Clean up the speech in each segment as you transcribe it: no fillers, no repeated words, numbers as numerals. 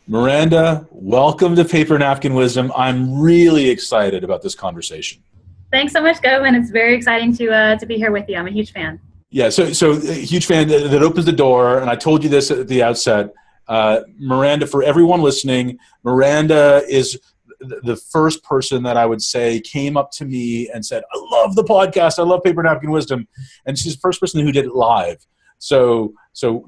Miranda, welcome to Paper Napkin Wisdom. I'm really excited about this conversation. Thanks so much, Govin. It's very exciting to be here with you. I'm a huge fan. Yeah, so a huge fan that opens the door, and I told you this at the outset. Miranda, for everyone listening, Miranda is the first person that I would say came up to me and said, I love the podcast, I love Paper Napkin Wisdom, and she's the first person who did it live. So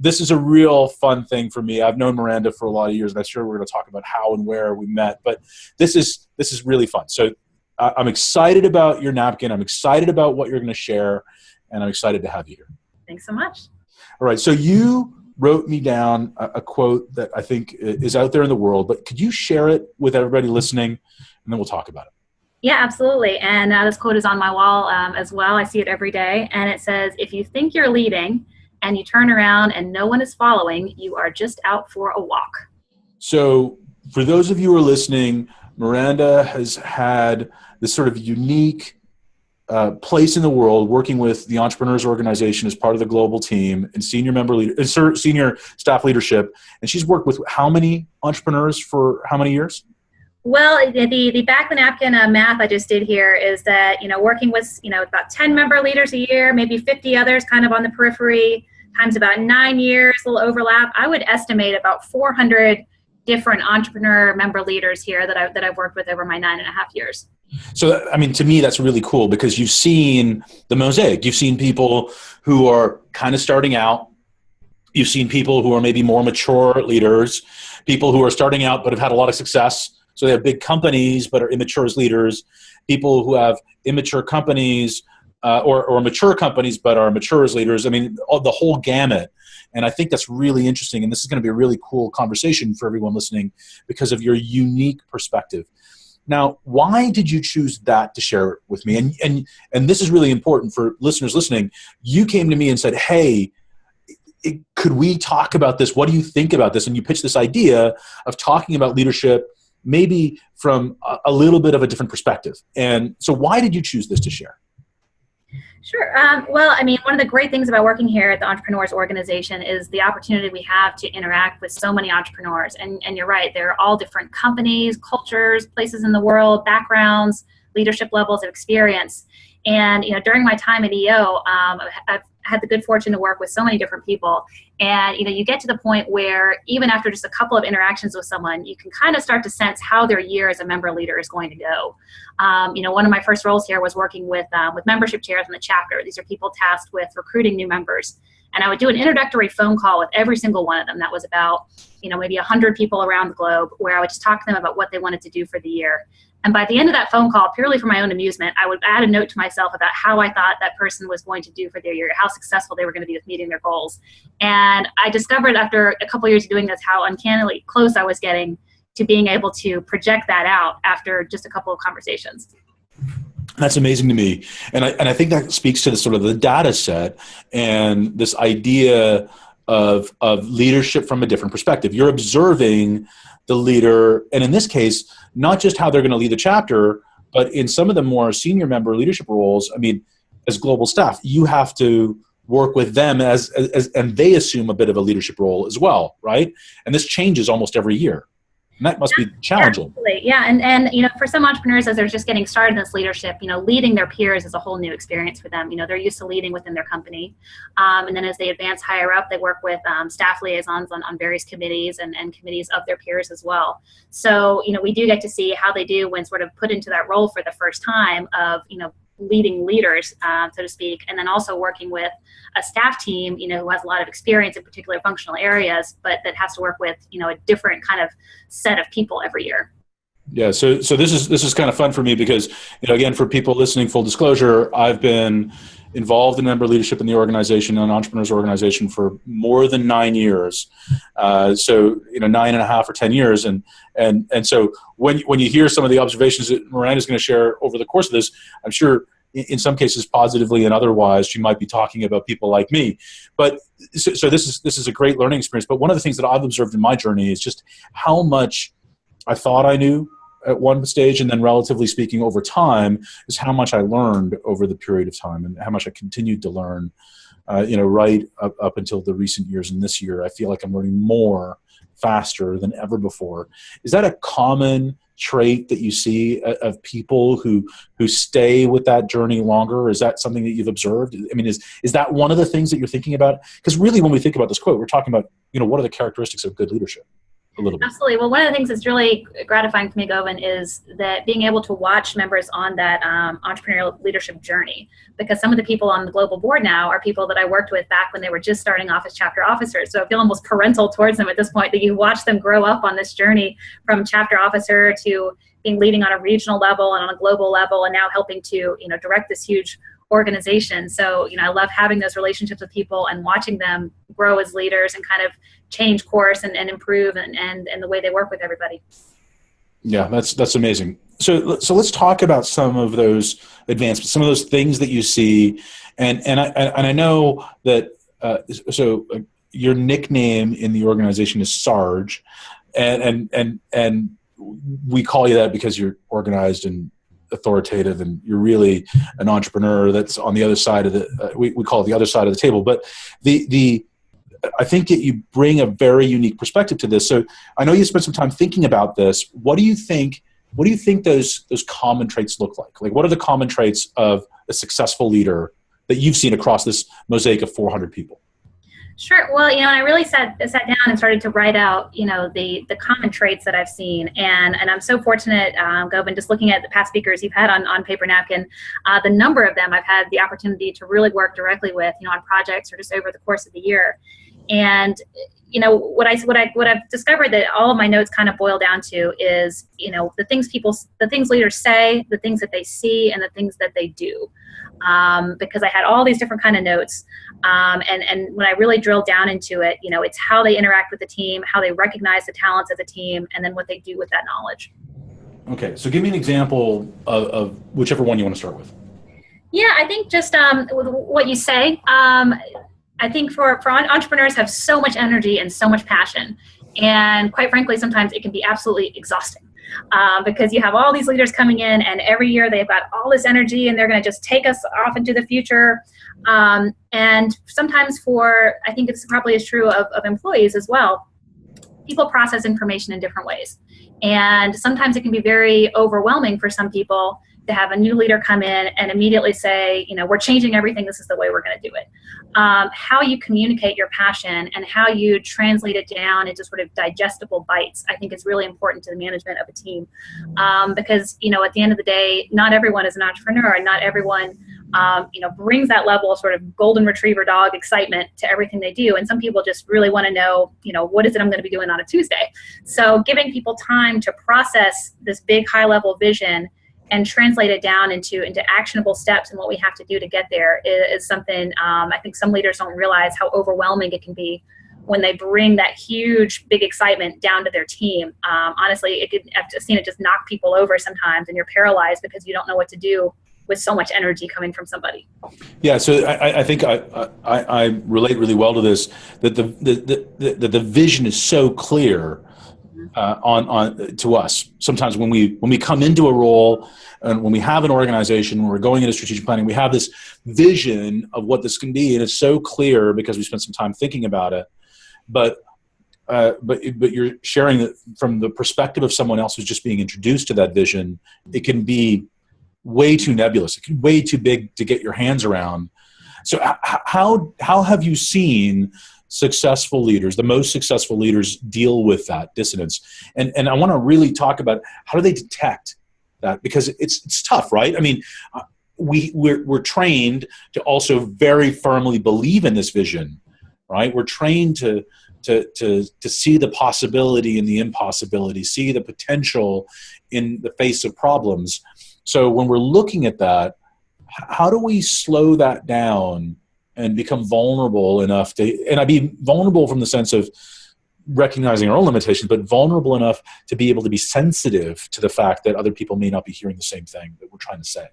this is a real fun thing for me. I've known Miranda for a lot of years, and I'm sure we're going to talk about how and where we met, but this is really fun. So I'm excited about your napkin. I'm excited about what you're going to share, and I'm excited to have you here. Thanks so much. All right, so you wrote me down a quote that I think is out there in the world, but could you share it with everybody listening, and then we'll talk about it. Yeah, absolutely. And this quote is on my wall as well. I see it every day, and it says, if you think you're leading and you turn around and no one is following, you are just out for a walk. So for those of you who are listening, Miranda has had this sort of unique place in the world working with the Entrepreneurs Organization as part of the global team and senior staff leadership. And she's worked with how many entrepreneurs for how many years? Well, the back of the napkin math I just did here is that, working with, about 10 member leaders a year, maybe 50 others kind of on the periphery, times about 9 years, a little overlap. I would estimate about 400 different entrepreneur member leaders here that I've worked with over my 9.5 years. So, I mean, to me, that's really cool because you've seen the mosaic. You've seen people who are kind of starting out. You've seen people who are maybe more mature leaders, people who are starting out but have had a lot of success. So they have big companies but are immature as leaders, people who have immature companies or mature companies but are mature as leaders. I mean, the whole gamut. And I think that's really interesting. And this is going to be a really cool conversation for everyone listening because of your unique perspective. Now, why did you choose that to share with me? And this is really important for listeners listening. You came to me and said, hey, could we talk about this? What do you think about this? And you pitched this idea of talking about leadership maybe from a little bit of a different perspective. And so why did you choose this to share? Sure. Well, I mean, one of the great things about working here at the Entrepreneurs Organization is the opportunity we have to interact with so many entrepreneurs. And you're right, they're all different companies, cultures, places in the world, backgrounds, leadership levels of experience. And, during my time at EO, I've had the good fortune to work with so many different people. And, you get to the point where even after just a couple of interactions with someone, you can kind of start to sense how their year as a member leader is going to go. One of my first roles here was working with membership chairs in the chapter. These are people tasked with recruiting new members. And I would do an introductory phone call with every single one of them. That was about, maybe 100 people around the globe, where I would just talk to them about what they wanted to do for the year. And by the end of that phone call, purely for my own amusement, I would add a note to myself about how I thought that person was going to do for their year, how successful they were going to be with meeting their goals. And I discovered after a couple of years of doing this how uncannily close I was getting to being able to project that out after just a couple of conversations. That's amazing to me. And I think that speaks to the sort of the data set and this idea of leadership from a different perspective. You're observing the leader, and in this case, not just how they're going to lead the chapter, but in some of the more senior member leadership roles, I mean, as global staff, you have to work with them as and they assume a bit of a leadership role as well, right? And this changes almost every year. And that must be challenging. Absolutely. Yeah. And for some entrepreneurs, as they're just getting started in this leadership, leading their peers is a whole new experience for them. They're used to leading within their company. And then as they advance higher up, they work with staff liaisons on various committees and committees of their peers as well. So, we do get to see how they do when sort of put into that role for the first time of, leading leaders, so to speak, and then also working with a staff team, who has a lot of experience in particular functional areas, but that has to work with, a different kind of set of people every year. Yeah, so this is kind of fun for me because, again, for people listening, full disclosure, I've been involved in member leadership in the organization, an entrepreneurs organization, for more than 9 years. So 9.5 or 10 years, and so when you hear some of the observations that Miranda's going to share over the course of this, I'm sure in some cases positively and otherwise, she might be talking about people like me. But so this is a great learning experience. But one of the things that I've observed in my journey is just how much I thought I knew at one stage, and then relatively speaking over time, is how much I learned over the period of time and how much I continued to learn, right up until the recent years. And this year, I feel like I'm learning more faster than ever before. Is that a common trait that you see of people who stay with that journey longer? Is that something that you've observed? I mean, is that one of the things that you're thinking about? Because really, when we think about this quote, we're talking about, what are the characteristics of good leadership? A little bit. Absolutely. Well, one of the things that's really gratifying for me, Govind, is that being able to watch members on that entrepreneurial leadership journey, because some of the people on the global board now are people that I worked with back when they were just starting off as chapter officers. So I feel almost parental towards them at this point, that you watch them grow up on this journey from chapter officer to being leading on a regional level and on a global level, and now helping to direct this huge organization. So I love having those relationships with people and watching them grow as leaders and kind of change course and improve and the way they work with everybody. Yeah, that's amazing. So let's talk about some of those advancements, some of those things that you see, and I know that so your nickname in the organization is Sarge, and we call you that because you're organized and authoritative, and you're really an entrepreneur that's on the other side of the we call it the other side of the table. But I think that you bring a very unique perspective to this. So I know you spent some time thinking about this. What do you think those common traits look like? Like, what are the common traits of a successful leader that you've seen across this mosaic of 400 people? Sure. Well, I really sat down and started to write out, the common traits that I've seen. And I'm so fortunate, Govind, just looking at the past speakers you've had on Paper Napkin, the number of them I've had the opportunity to really work directly with, on projects or just over the course of the year. And, what I've discovered that all of my notes kind of boil down to is, the things leaders say, the things that they see, and the things that they do. Because I had all these different kind of notes. And when I really drilled down into it, it's how they interact with the team, how they recognize the talents of the team, and then what they do with that knowledge. Okay. So give me an example of whichever one you want to start with. Yeah, I think just with what you say, I think for entrepreneurs have so much energy and so much passion. And quite frankly, sometimes it can be absolutely exhausting. Because you have all these leaders coming in, and every year they've got all this energy, and they're going to just take us off into the future. And sometimes I think it's probably as true of employees as well, people process information in different ways. And sometimes it can be very overwhelming for some people to have a new leader come in and immediately say, we're changing everything, this is the way we're going to do it. How you communicate your passion and how you translate it down into sort of digestible bites, I think is really important to the management of a team. Because, at the end of the day, not everyone is an entrepreneur, and not everyone, brings that level of sort of golden retriever dog excitement to everything they do. And some people just really want to know, what is it I'm going to be doing on a Tuesday? So giving people time to process this big high level vision and translate it down into actionable steps and what we have to do to get there is something I think some leaders don't realize how overwhelming it can be when they bring that huge, big excitement down to their team. Honestly, I've seen it just knock people over sometimes, and you're paralyzed because you don't know what to do with so much energy coming from somebody. Yeah, so I think I relate really well to this, that the vision is so clear on to us. Sometimes when we come into a role and when we have an organization, when we're going into strategic planning, we have this vision of what this can be, and it's so clear because we spent some time thinking about it. But you're sharing that from the perspective of someone else who's just being introduced to that vision. It can be way too nebulous. It can be way too big to get your hands around. So how have you seen successful leaders, the most successful leaders, deal with that dissonance? And I want to really talk about how do they detect that, because it's tough, right? I mean, we're trained to also very firmly believe in this vision, right? We're trained to see the possibility in the impossibility, see the potential in the face of problems. So when we're looking at that, how do we slow that down and become vulnerable enough to, and I mean vulnerable from the sense of recognizing our own limitations, but vulnerable enough to be able to be sensitive to the fact that other people may not be hearing the same thing that we're trying to say?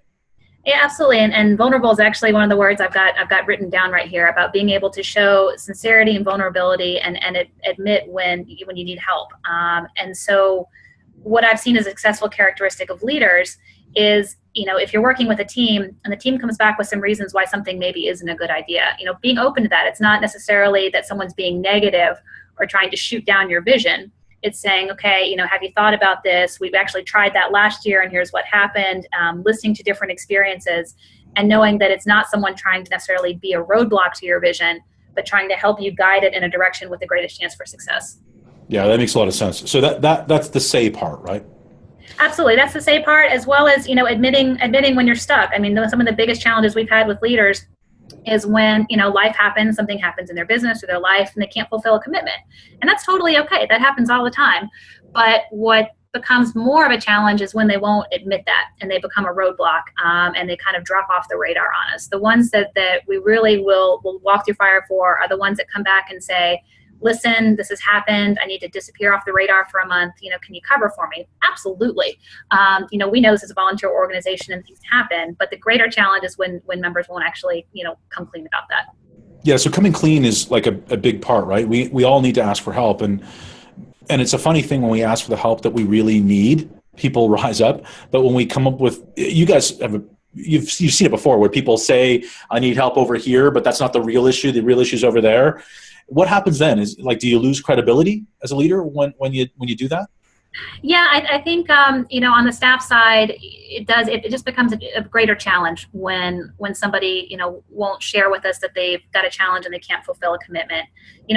Yeah, absolutely. And vulnerable is actually one of the words I've got written down right here, about being able to show sincerity and vulnerability and admit when you need help. And so what I've seen as a successful characteristic of leaders is, if you're working with a team and the team comes back with some reasons why something maybe isn't a good idea, being open to that. It's not necessarily that someone's being negative or trying to shoot down your vision. It's saying, okay, have you thought about this? We've actually tried that last year, and here's what happened. Listening to different experiences, and knowing that it's not someone trying to necessarily be a roadblock to your vision, but trying to help you guide it in a direction with the greatest chance for success. Yeah, that makes a lot of sense. So that's the say part, right? Absolutely. That's the say part, as well as, admitting when you're stuck. I mean, some of the biggest challenges we've had with leaders is when, life happens, something happens in their business or their life, and they can't fulfill a commitment. And that's totally okay. That happens all the time. But what becomes more of a challenge is when they won't admit that, and they become a roadblock, and they kind of drop off the radar on us. The ones that we really will walk through fire for are the ones that come back and say, listen, this has happened. I need to disappear off the radar for a month. Can you cover for me? Absolutely. We know this is a volunteer organization and things happen, but the greater challenge is when members won't actually, come clean about that. Yeah. So coming clean is like a big part, right? We all need to ask for help. And it's a funny thing when we ask for the help that we really need, people rise up. But when we come up with, you guys you've seen it before where people say, I need help over here, but that's not the real issue. The real issue is over there. What happens then? Is do you lose credibility as a leader when you do that? Yeah, I think on the staff side, it does. It just becomes a greater challenge when somebody won't share with us that they've got a challenge and they can't fulfill a commitment.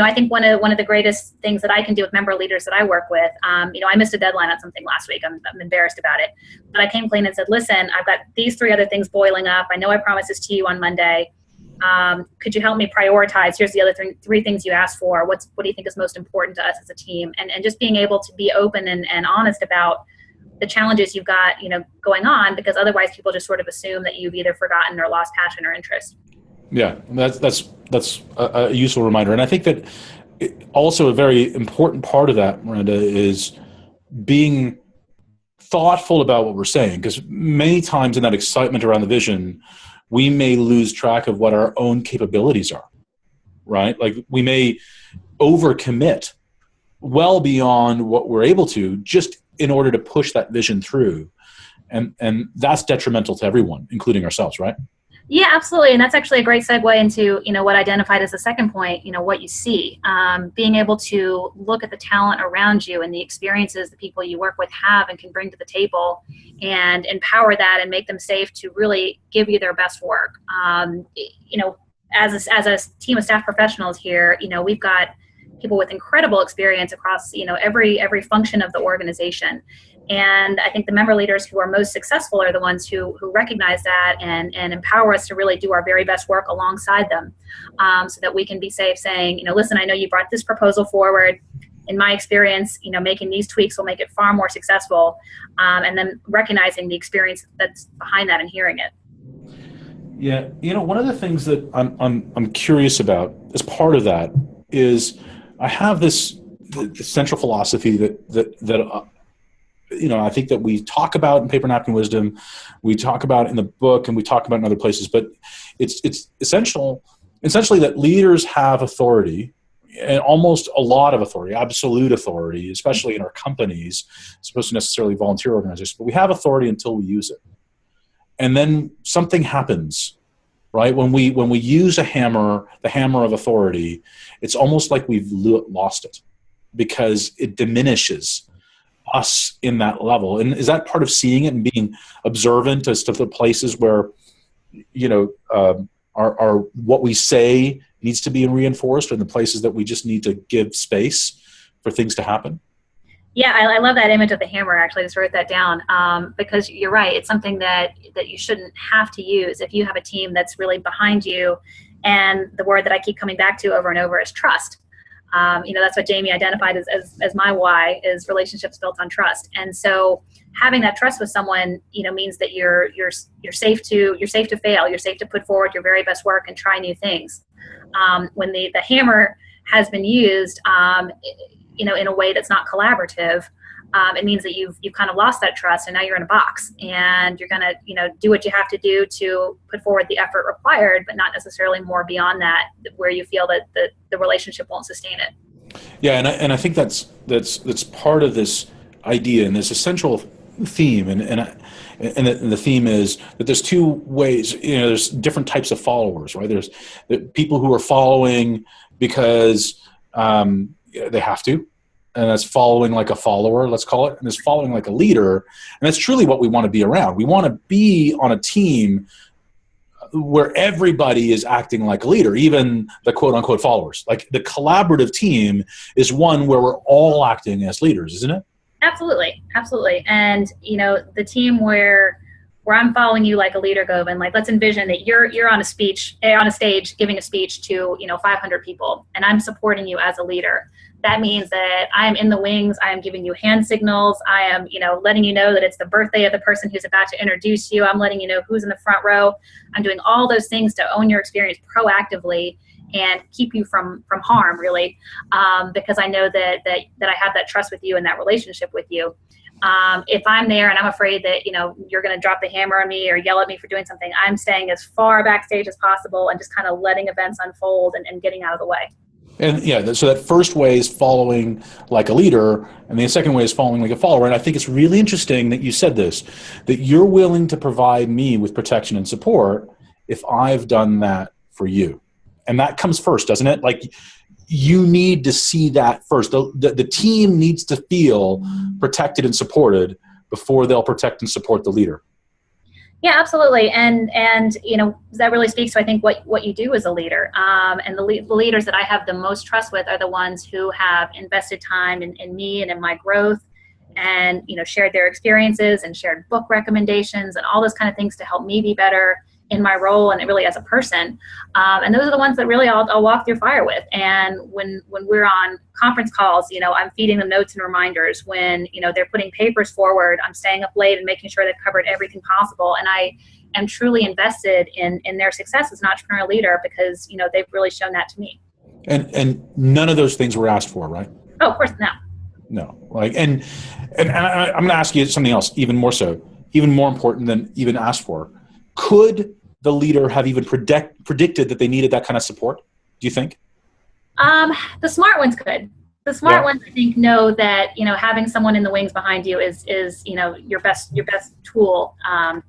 I think one of the greatest things that I can do with member leaders that I work with, I missed a deadline on something last week. I'm embarrassed about it, but I came clean and said, listen, I've got these 3 other things boiling up. I know I promised this to you on Monday. Could you help me prioritize? Here's the other 3 things you asked for. What do you think is most important to us as a team? And just being able to be open and honest about the challenges you've got, going on, because otherwise people just sort of assume that you've either forgotten or lost passion or interest. Yeah, that's a useful reminder. And I think that also a very important part of that, Miranda, is being thoughtful about what we're saying, because many times in that excitement around the vision, we may lose track of what our own capabilities are, right? Like we may overcommit well beyond what we're able to just in order to push that vision through. And that's detrimental to everyone, including ourselves, right? Yeah, absolutely. And that's actually a great segue into, what I identified as the second point, what you see. Being able to look at the talent around you and the experiences the people you work with have and can bring to the table, and empower that and make them safe to really give you their best work. As a team of staff professionals here, we've got people with incredible experience across, every function of the organization. And I think the member leaders who are most successful are the ones who recognize that and empower us to really do our very best work alongside them, so that we can be safe saying, listen, I know you brought this proposal forward. In my experience, making these tweaks will make it far more successful. And then recognizing the experience that's behind that and hearing it. Yeah. One of the things that I'm curious about as part of that is I have this central philosophy that I think that we talk about in Paper Napkin Wisdom, we talk about in the book, and we talk about in other places, but it's essentially that leaders have authority, and almost a lot of authority, absolute authority, especially in our companies, as opposed to necessarily volunteer organizations, but we have authority until we use it. And then something happens, right? When we use the hammer of authority, it's almost like we've lost it because it diminishes us in that level. And is that part of seeing it and being observant as to the places where, our what we say needs to be reinforced, and the places that we just need to give space for things to happen? Yeah, I love that image of the hammer. Actually, I just wrote that down, because you're right. It's something that you shouldn't have to use if you have a team that's really behind you. And the word that I keep coming back to over and over is trust. That's what Jamie identified as my why, is relationships built on trust. And so having that trust with someone, means that you're safe to fail. You're safe to put forward your very best work and try new things. When the hammer has been used, in a way that's not collaborative, it means that you've kind of lost that trust, and now you're in a box, and you're gonna do what you have to do to put forward the effort required, but not necessarily more beyond that, where you feel that the relationship won't sustain it. Yeah, and I think that's part of this idea and this essential theme, and the theme is that there's 2 ways. There's different types of followers, right? There's the people who are following because they have to. And that's following like a follower, let's call it, and it's following like a leader. And that's truly what we want to be around. We want to be on a team where everybody is acting like a leader, even the quote unquote followers. Like the collaborative team is one where we're all acting as leaders, isn't it? Absolutely. Absolutely. And, the team where I'm following you like a leader, Govind, like let's envision that you're on a stage giving a speech to, 500 people, and I'm supporting you as a leader. That means that I'm in the wings. I am giving you hand signals. I am, letting you know that it's the birthday of the person who's about to introduce you. I'm letting you know who's in the front row. I'm doing all those things to own your experience proactively and keep you from harm, really, because I know that I have that trust with you and that relationship with you. If I'm there and I'm afraid that, you're going to drop the hammer on me or yell at me for doing something, I'm staying as far backstage as possible and just kind of letting events unfold and getting out of the way. And yeah, so that first way is following like a leader, and the second way is following like a follower. And I think it's really interesting that you said this, that you're willing to provide me with protection and support if I've done that for you. And that comes first, doesn't it? Like you need to see that first. The team needs to feel protected and supported before they'll protect and support the leader. Yeah, absolutely. And that really speaks to, I think, what you do as a leader. And the leaders that I have the most trust with are the ones who have invested time in me and in my growth and, shared their experiences and shared book recommendations and all those kind of things to help me be better in my role and really as a person. And those are the ones that really I'll walk through fire with. And when we're on conference calls, I'm feeding them notes and reminders. When, they're putting papers forward, I'm staying up late and making sure they've covered everything possible. And I am truly invested in their success as an entrepreneurial leader because, they've really shown that to me. And none of those things were asked for, right? Oh, of course, no. No. Like, and I'm going to ask you something else, even more so, even more important than even asked for. Could the leader have even predicted that they needed that kind of support, do you think? The smart ones could. The smart ones, I think, know that, having someone in the wings behind you is your best tool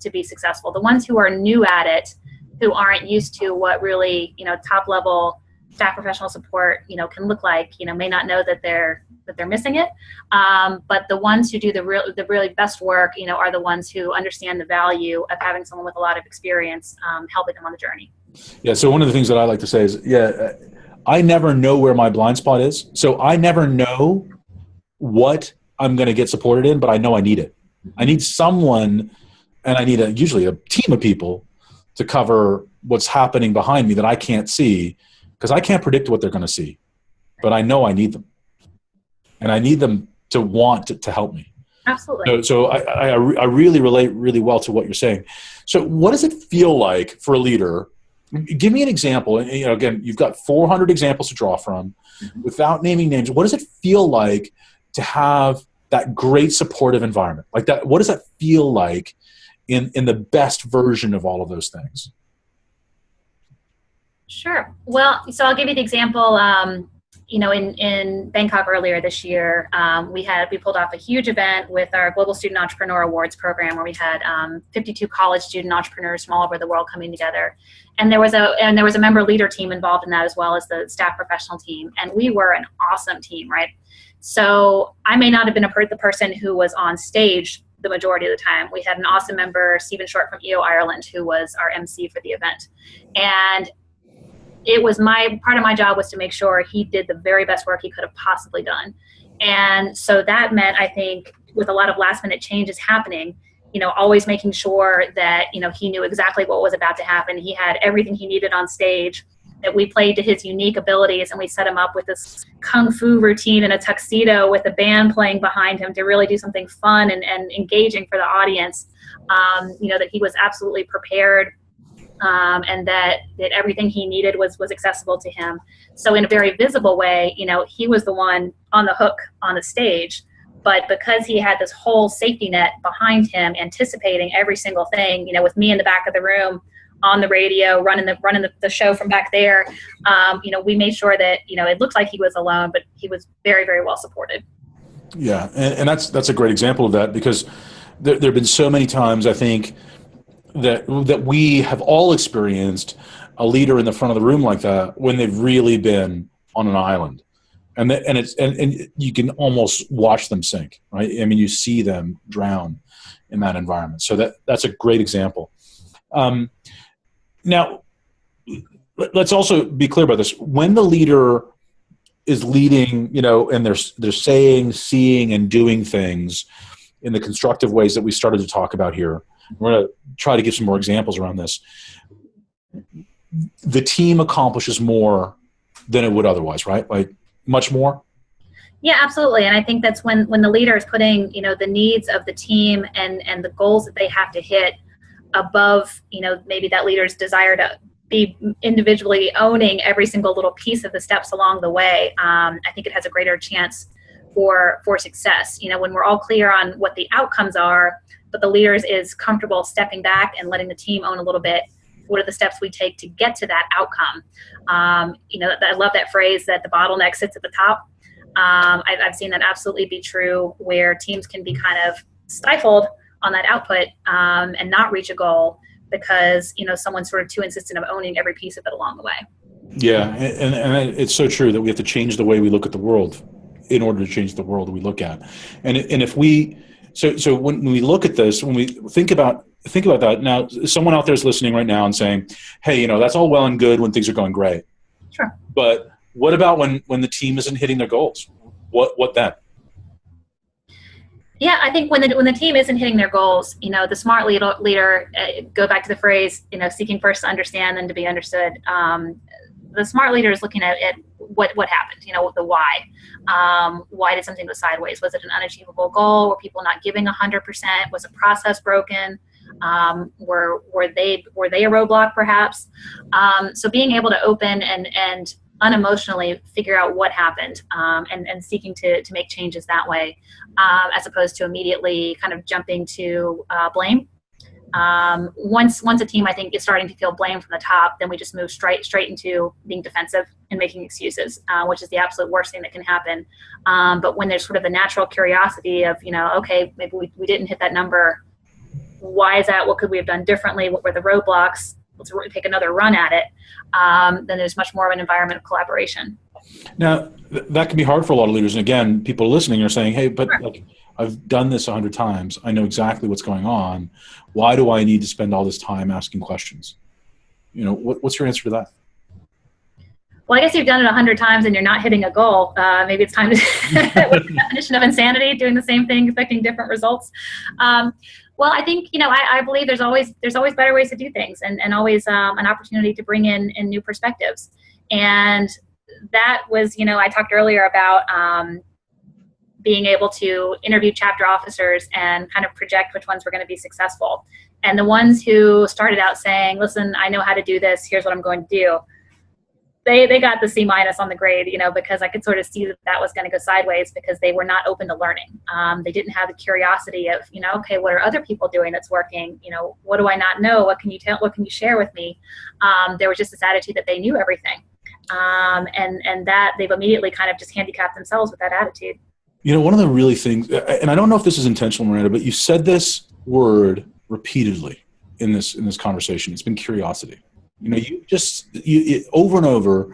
to be successful. The ones who are new at it, who aren't used to what really, top level staff professional support, can look like, may not know that they're missing it. But the ones who do the really best work, are the ones who understand the value of having someone with a lot of experience helping them on the journey. Yeah. So one of the things that I like to say is, I never know where my blind spot is. So I never know what I'm going to get supported in, but I know I need it. I need someone, and I need usually a team of people to cover what's happening behind me that I can't see, because I can't predict what they're going to see, but I know I need them. And I need them to want to help me. Absolutely. So I really relate really well to what you're saying. So what does it feel like for a leader? Give me an example. And, again, you've got 400 examples to draw from. Without naming names, what does it feel like to have that great supportive environment? Like that, what does that feel like in the best version of all of those things? Sure. Well, so I'll give you the example. In Bangkok earlier this year, we pulled off a huge event with our Global Student Entrepreneur Awards program, where we had 52 college student entrepreneurs from all over the world coming together, and there was a member leader team involved in that, as well as the staff professional team, and we were an awesome team, right? So I may not have been the person who was on stage the majority of the time. We had an awesome member, Stephen Short from EO Ireland, who was our MC for the event, and it was part of my job was to make sure he did the very best work he could have possibly done. And so that meant, I think, with a lot of last minute changes happening, always making sure that, he knew exactly what was about to happen. He had everything he needed on stage, that we played to his unique abilities, and we set him up with this kung fu routine in a tuxedo with a band playing behind him to really do something fun and engaging for the audience. That he was absolutely prepared. And that everything he needed was accessible to him. So in a very visible way, he was the one on the hook on the stage, but because he had this whole safety net behind him, anticipating every single thing, with me in the back of the room on the radio, running the show from back there, we made sure that, it looked like he was alone, but he was very, very well supported. Yeah. And that's a great example of that, because there have been so many times, I think, that we have all experienced a leader in the front of the room like that when they've really been on an island. and you can almost watch them sink, right? I mean, you see them drown in that environment. So that's a great example. Now, let's also be clear about this. When the leader is leading, and they're saying, seeing, and doing things in the constructive ways that we started to talk about here, we're going to try to give some more examples around this. The team accomplishes more than it would otherwise, right? Like much more. Yeah, absolutely. And I think that's when the leader is putting, the needs of the team and the goals that they have to hit above, maybe that leader's desire to be individually owning every single little piece of the steps along the way. I think it has a greater chance for success. When we're all clear on what the outcomes are, but the leader is comfortable stepping back and letting the team own a little bit. What are the steps we take to get to that outcome? I love that phrase that the bottleneck sits at the top. I've seen that absolutely be true, where teams can be kind of stifled on that output and not reach a goal because someone's sort of too insistent of owning every piece of it along the way. Yeah, and it's so true that we have to change the way we look at the world in order to change the world we look at. And if we so when we look at this, when we think about that, now someone out there is listening right now and saying, hey, that's all well and good when things are going great. Sure. But what about when the team isn't hitting their goals? What then? Yeah, I think when the team isn't hitting their goals, the smart leader, go back to the phrase, seeking first to understand, then to be understood. The smart leader is looking at what happened, the why. Why did something go sideways? Was it an unachievable goal? Were people not giving 100%? Was a process broken? Were they a roadblock perhaps? So being able to open and unemotionally figure out what happened and seeking to make changes that way, as opposed to immediately kind of jumping to blame. Once a team, I think, is starting to feel blame from the top, then we just move straight into being defensive and making excuses, which is the absolute worst thing that can happen. But when there's sort of the natural curiosity of, okay, maybe we didn't hit that number. Why is that? What could we have done differently? What were the roadblocks? Let's take another run at it. Then there's much more of an environment of collaboration. Now, that can be hard for a lot of leaders. And again, people listening are saying, hey, but sure, I've done this 100 times. I know exactly what's going on. Why do I need to spend all this time asking questions? What's your answer to that? Well, I guess you've done it 100 times and you're not hitting a goal. Maybe it's time to, what's the definition of insanity? Doing the same thing, expecting different results. Well, I think, I believe there's always better ways to do things and always an opportunity to bring in new perspectives. And that was, I talked earlier about being able to interview chapter officers and kind of project which ones were going to be successful. And the ones who started out saying, listen, I know how to do this, here's what I'm going to do. They got the C- on the grade, because I could sort of see that was going to go sideways because they were not open to learning. They didn't have the curiosity of, okay, what are other people doing that's working? What do I not know? What can you tell? What can you share with me? There was just this attitude that they knew everything. And that they've immediately kind of just handicapped themselves with that attitude. One of the really things, and I don't know if this is intentional, Miranda, but you said this word repeatedly in this conversation. It's been curiosity. You over and over,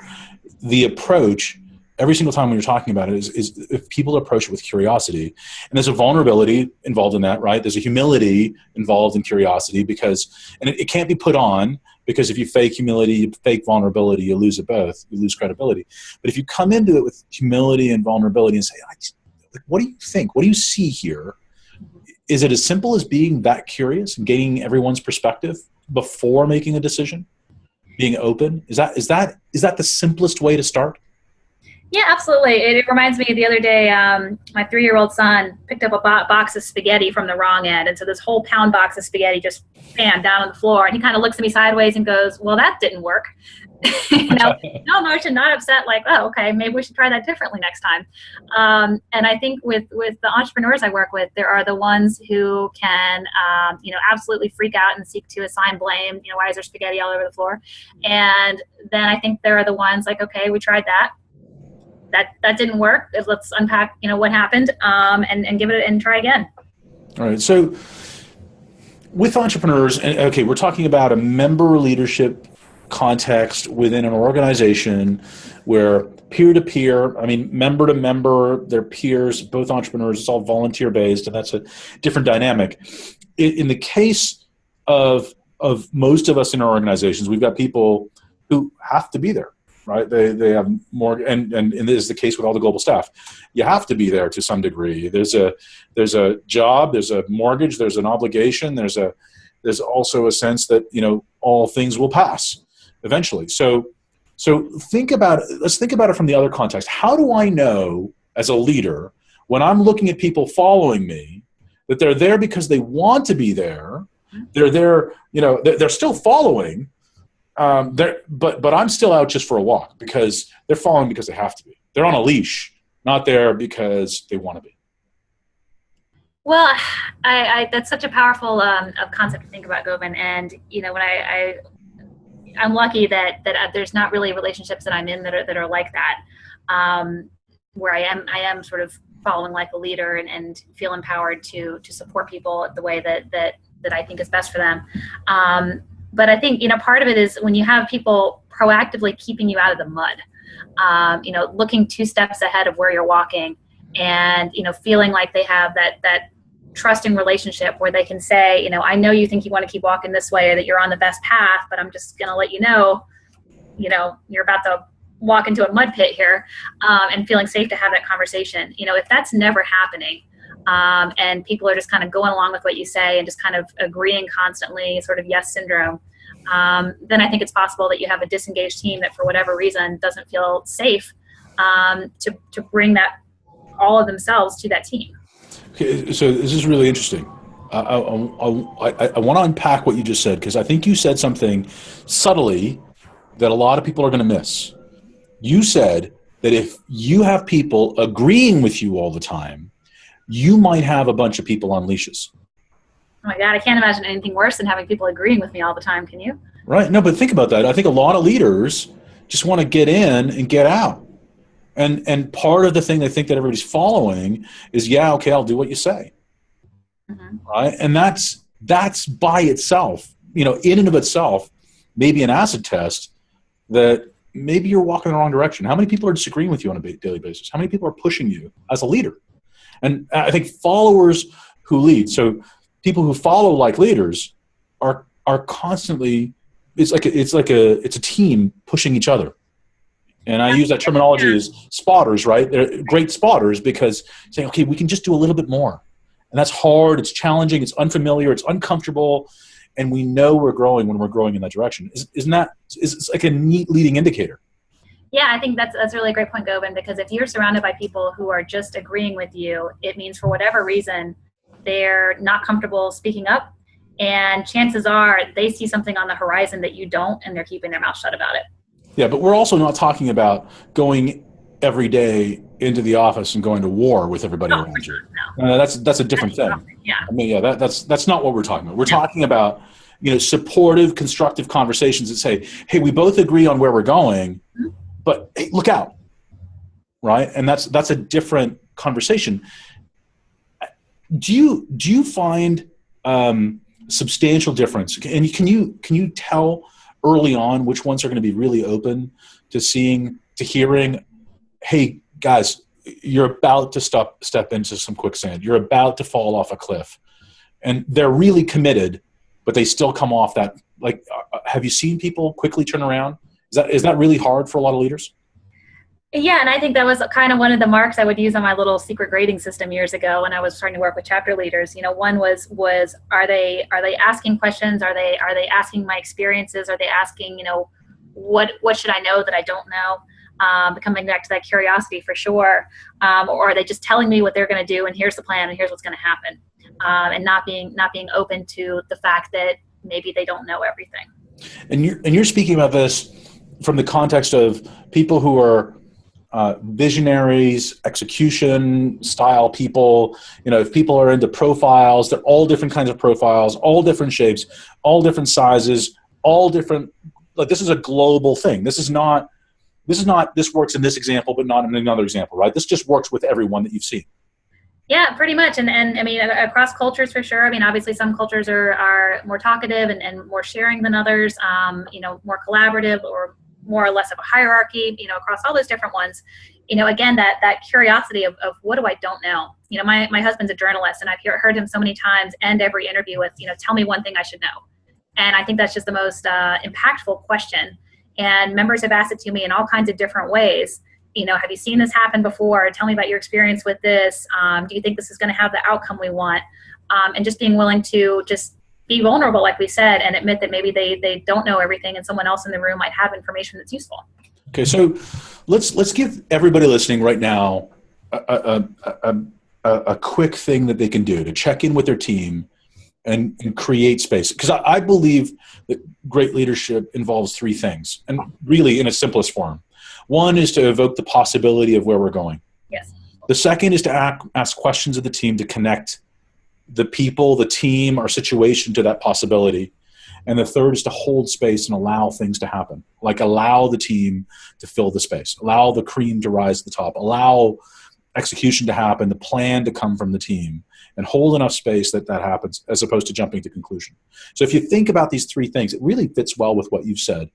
the approach every single time when you're talking about it is if people approach it with curiosity, and there's a vulnerability involved in that, right? There's a humility involved in curiosity and it can't be put on, because if you fake humility, you fake vulnerability, you lose it both, you lose credibility. But if you come into it with humility and vulnerability and say, what do you think? What do you see here? Is it as simple as being that curious and gaining everyone's perspective before making a decision? Being open? Is that the simplest way to start? Yeah, absolutely. It reminds me, the other day, my 3-year-old son picked up a box of spaghetti from the wrong end. And so this whole pound box of spaghetti just bam, down on the floor. And he kind of looks at me sideways and goes, well, that didn't work. No emotion, not upset, like, oh, okay, maybe we should try that differently next time. And I think with the entrepreneurs I work with, there are the ones who can, absolutely freak out and seek to assign blame. Why is there spaghetti all over the floor? And then I think there are the ones like, okay, we tried that. That didn't work. Let's unpack, what happened, and give it and try again. All right. So with entrepreneurs, and okay, we're talking about a member leadership context within an organization where peer-to-peer, I mean, member to member, their peers, both entrepreneurs, it's all volunteer-based, and that's a different dynamic. In the case of most of us in our organizations, we've got people who have to be there, right? They have more, and this is the case with all the global staff. You have to be there to some degree. There's a job, there's a mortgage, there's an obligation, there's also a sense that, you know, all things will pass eventually. So think about it. Let's think about it from the other context. How do I know as a leader when I'm looking at people following me that they're there because they want to be there? They're there, you know, they're still following, but I'm still out just for a walk because they're following because they have to be. They're on a leash, not there because they want to be. Well, I that's such a powerful concept to think about, Govind. And you know, when I'm lucky that there's not really relationships that I'm in that are like that, where I am sort of following like a leader and feel empowered to support people the way that I think is best for them. But I think, you know, part of it is when you have people proactively keeping you out of the mud, you know, looking 2 steps ahead of where you're walking, and, you know, feeling like they have that trusting relationship where they can say, you know, I know you think you want to keep walking this way or that you're on the best path, but I'm just going to let you know, you're about to walk into a mud pit here, and feeling safe to have that conversation. You know, if that's never happening, and people are just kind of going along with what you say and just kind of agreeing constantly, sort of yes syndrome, then I think it's possible that you have a disengaged team that for whatever reason doesn't feel safe to bring that all of themselves to that team. Okay, so this is really interesting. I want to unpack what you just said, because I think you said something subtly that a lot of people are going to miss. You said that if you have people agreeing with you all the time, you might have a bunch of people on leashes. Oh my God, I can't imagine anything worse than having people agreeing with me all the time. Can you? Right. No, but think about that. I think a lot of leaders just want to get in and get out. And part of the thing they think that everybody's following is, yeah, okay, I'll do what you say. Mm-hmm. Right? And that's by itself, you know, in and of itself, maybe an acid test that maybe you're walking in the wrong direction. How many people are disagreeing with you on a daily basis? How many people are pushing you as a leader? And I think followers who lead, so people who follow like leaders are constantly, it's a team pushing each other. And I use that terminology as spotters, right? They're great spotters because saying, okay, we can just do a little bit more. And that's hard, it's challenging, it's unfamiliar, it's uncomfortable, and we know we're growing when we're growing in that direction. Isn't that, it's like a neat leading indicator? Yeah, I think that's a really great point, Govind, because if you're surrounded by people who are just agreeing with you, it means for whatever reason, they're not comfortable speaking up. And chances are they see something on the horizon that you don't, and they're keeping their mouth shut about it. Yeah, but we're also not talking about going every day into the office and going to war with everybody around you. No. That's a different thing. Yeah. I mean, yeah, that's not what we're talking about. We're talking about, you know, supportive, constructive conversations that say, hey, we both agree on where we're going, but hey, look out, right? And that's a different conversation. Do you find substantial difference? And can you tell early on which ones are going to be really open to seeing, to hearing, hey, guys, you're about to step into some quicksand. You're about to fall off a cliff. And they're really committed, but they still come off that. Like, have you seen people quickly turn around? Is that really hard for a lot of leaders? Yeah, and I think that was kind of one of the marks I would use on my little secret grading system years ago when I was starting to work with chapter leaders. You know, one was are they asking questions? Are they asking my experiences? Are they asking, you know, what should I know that I don't know? Coming back to that curiosity for sure. Or are they just telling me what they're going to do and here's the plan and here's what's going to happen? And not being open to the fact that maybe they don't know everything. And you're speaking about this from the context of people who are visionaries, execution style people. You know, if people are into profiles, they're all different kinds of profiles, all different shapes, all different sizes, all different. Like, this is a global thing. This works in this example, but not in another example, right? This just works with everyone that you've seen. Yeah, pretty much. And I mean, across cultures for sure. I mean, obviously some cultures are more talkative and more sharing than others, more collaborative or more or less of a hierarchy, across all those different ones. Again, that curiosity of what do I don't know? My husband's a journalist, and I've heard him so many times end every interview with, tell me one thing I should know. And I think that's just the most impactful question. And members have asked it to me in all kinds of different ways. Have you seen this happen before? Tell me about your experience with this. Do you think this is going to have the outcome we want? And just being willing to just be vulnerable, like we said, and admit that maybe they don't know everything and someone else in the room might have information that's useful. Okay, so let's give everybody listening right now a quick thing that they can do to check in with their team and create space. Because I believe that great leadership involves three things, and really in its simplest form. One is to evoke the possibility of where we're going. Yes. The second is to ask questions of the team to connect the people, the team, or situation to that possibility. And the third is to hold space and allow things to happen. Like allow the team to fill the space, allow the cream to rise to the top, allow execution to happen, the plan to come from the team, and hold enough space that happens as opposed to jumping to conclusion. So if you think about these three things, it really fits well with what you've said.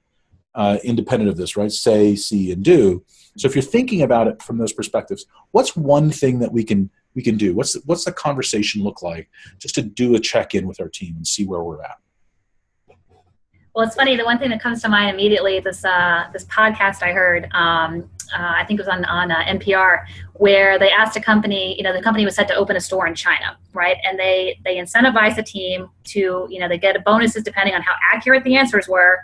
Independent of this, right? Say, see, and do. So if you're thinking about it from those perspectives, what's one thing that we can do? What's the conversation look like just to do a check-in with our team and see where we're at? Well, it's funny. The one thing that comes to mind immediately, this podcast I heard, I think it was on NPR, where they asked a company, the company was set to open a store in China, right? And they incentivized the team to, they get bonuses depending on how accurate the answers were.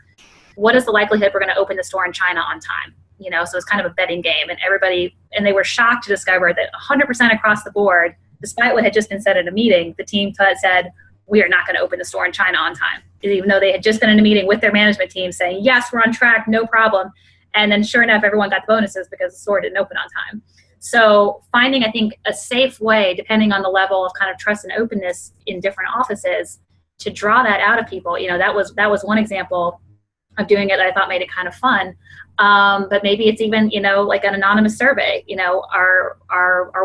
What is the likelihood we're going to open the store in China on time? So it's kind of a betting game, and they were shocked to discover that 100% across the board, despite what had just been said at a meeting, the team said, we are not going to open the store in China on time, even though they had just been in a meeting with their management team saying, yes, we're on track, no problem. And then sure enough, everyone got the bonuses because the store didn't open on time. So finding, I think, a safe way, depending on the level of kind of trust and openness in different offices, to draw that out of people. That was one example of doing it that I thought made it kind of fun. But maybe it's even, like an anonymous survey, are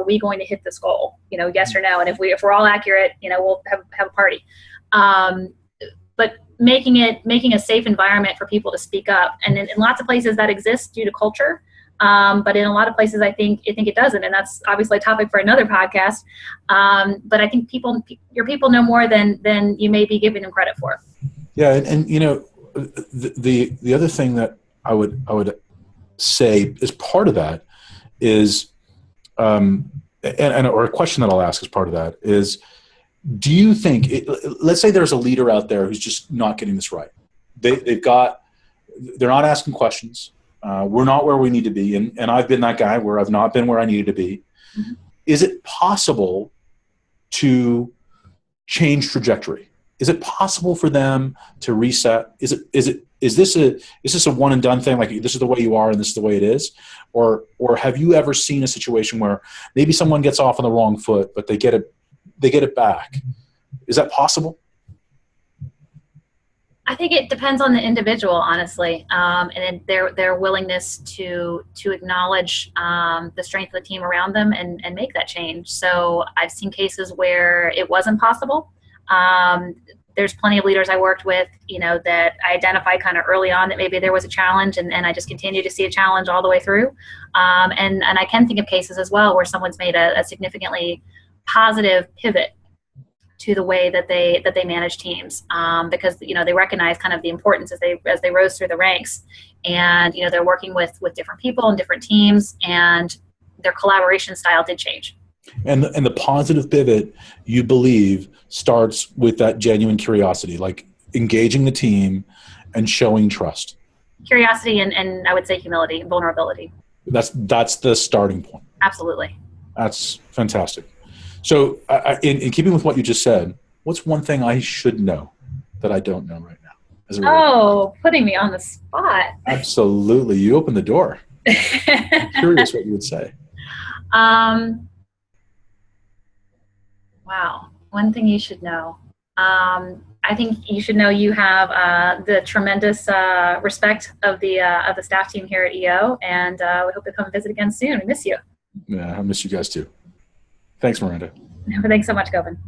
we going to hit this goal? Yes or no. And if we're all accurate, we'll have a party. But making a safe environment for people to speak up. And in lots of places that exists due to culture. But in a lot of places, I think it doesn't. And that's obviously a topic for another podcast. But I think your people know more than you may be giving them credit for. Yeah. And the other thing that I would say as part of that is, or a question that I'll ask as part of that is, do you think, let's say there's a leader out there who's just not getting this right. They're not asking questions. We're not where we need to be. And I've been that guy where I've not been where I needed to be. Mm-hmm. Is it possible to change trajectory? Is it possible for them to reset? Is this a one and done thing? Like this is the way you are and this is the way it is? Or have you ever seen a situation where maybe someone gets off on the wrong foot, but they get it back? Is that possible? I think it depends on the individual, honestly, and their willingness to acknowledge the strength of the team around them and make that change. So I've seen cases where it wasn't possible. There's plenty of leaders I worked with, that I identified kind of early on that maybe there was a challenge, and I just continue to see a challenge all the way through. And I can think of cases as well where someone's made a significantly positive pivot to the way that they manage teams, because they recognize kind of the importance as they rose through the ranks, and they're working with different people and different teams, and their collaboration style did change. And the positive pivot, you believe, starts with that genuine curiosity, like engaging the team and showing trust. Curiosity and I would say humility and vulnerability. That's the starting point. Absolutely. That's fantastic. So in keeping with what you just said, what's one thing I should know that I don't know right now? Putting me on the spot. Absolutely. You opened the door. I'm curious what you would say. Wow. One thing you should know. I think you should know you have the tremendous respect of the staff team here at EO, and we hope to come visit again soon. We miss you. Yeah, I miss you guys too. Thanks, Miranda. Thanks so much, Govan.